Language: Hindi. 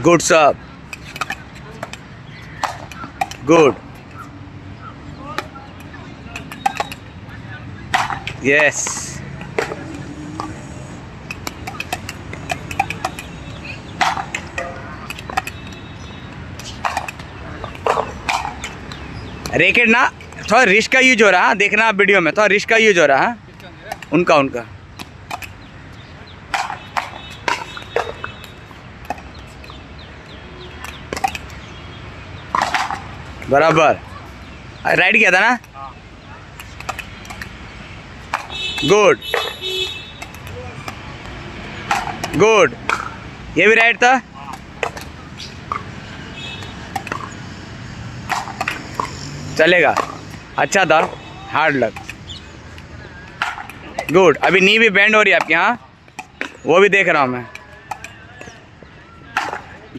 गुड सब, गुड, यस। रैकेट ना थोड़ा रिस्क का यूज हो रहा है, देखना आप वीडियो में, थोड़ा रिस्क का यूज हो रहा है उनका। बराबर राइट किया था ना, गुड गुड, ये भी राइट था, चलेगा, अच्छा था, हार्ड लक, गुड। अभी नी भी बेंड हो रही है आपके यहाँ, वो भी देख रहा हूँ मैं।